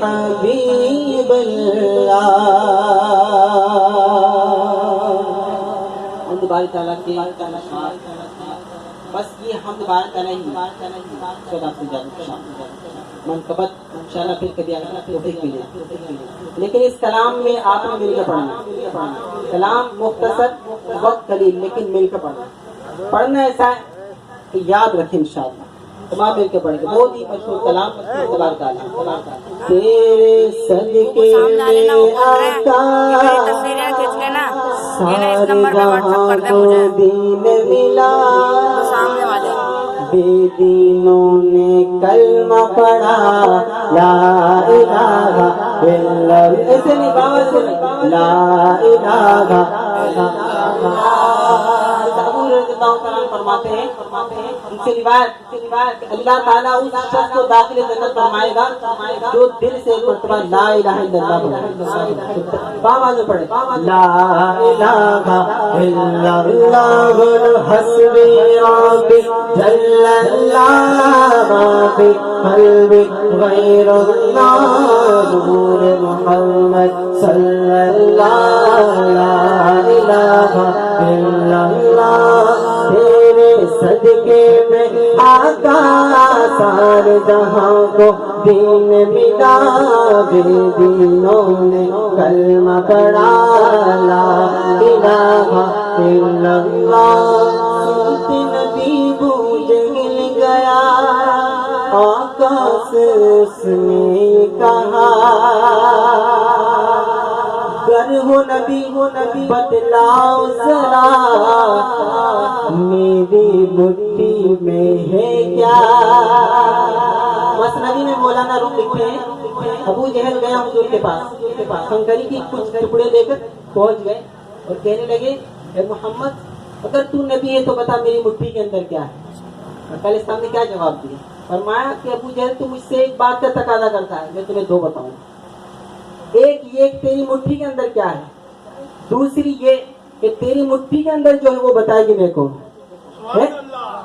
حبیب اللہ. حمد باری تعالیٰ کی بس یہ حمد باری تعالیٰ ہی خدا سے جاتا منقبت انشاءاللہ پھر کبھی آگے توفیق ملے. لیکن اس کلام میں آپ نے مل کے پڑھنا. کلام مختصر وقت قلیل لیکن مل کے پڑھنا ایسا ہے کہ یاد رکھیں انشاءاللہ. تمام مل کے پڑھیں گے. بہت ہی مشہور کلام تبارک اللہ. تیرے صدقے میں آقا سارے جہاں کو دین ملا. بے دینوں نے کلمہ پڑھا لا الہ الا اللہ. ایسے نہیں باوا سے لا الہ الا اللہ. فرماتے ہیں ان سے روایت اللہ تعالیٰ اس شخص کو داخل جنت فرمائے گا جو دل سے ایک مرتبہ لا الہ الا اللہ پڑھے. لا الہ الا اللہ حسبی ربی جل اللہ ما فی قلبی غیر اللہ نور محمد صلی اللہ. لا الہ الا اللہ تیرے صدقے میں آقا سارے جہاں کو دین ملا. بے دینوں نے کلمہ پڑھا لا الہ الا اللہ. سنتے نبی بوجھ گیا آقا سے اس نے کہا گر ہو نبی بتلاؤ ذرا میری مٹھی میں ہے کیا. مثنوی میں مولانا روم لکھتے ہیں ابو جہل گیا حضور کے پاس کنکری کی کچھ ٹکڑے لے کر پہنچ گئے اور کہنے لگے اے محمد اگر تو نبی ہے تو بتا میری مٹھی کے اندر کیا ہے. اور کل اسلام نے کیا جواب دیا؟ فرمایا کہ ابو جہل تو مجھ سے ایک بات کا تقاضا کرتا ہے میں تمہیں دو بتاؤں. ایک یہ تیری مٹھی کے اندر کیا ہے. دوسری یہ کہ تیری مٹھی کے اندر جو ہے وہ بتائے گی میں کون ہے.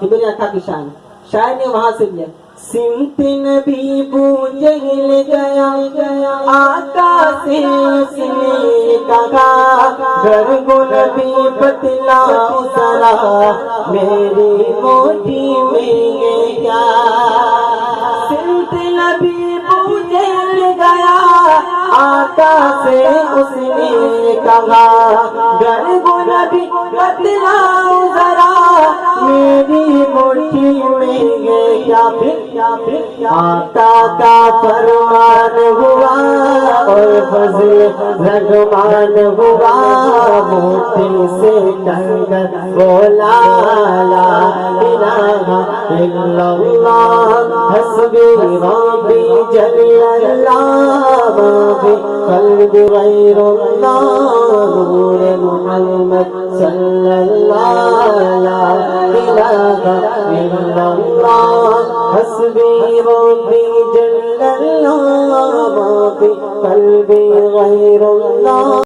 یہ میری آقا کی شان ہے. شاعر نے وہاں سے لیا سمت نبی بو جہل گیا آقا سے اس نے کہا گر گو نبی بتلاؤ ذرا میری مٹھی میں یہ کیا. سمت نبی بو جہل گیا آقا سے اس نے کہا گر گو نبی بتلاؤ ذرا میری مٹھی میں یہ کیا. پھر آقا کا فرمان ہوا اور فضل رحمان ہوا. مٹھی سے کنگر بولا لا الہ الا اللہ حسبی ربی جل اللہ ما فی قلبی غیر اللہ نور محمد صلی اللہ. لا الہ الا اللہ حسبی ربی جل اللہ ما فی قلبی غیر اللہ.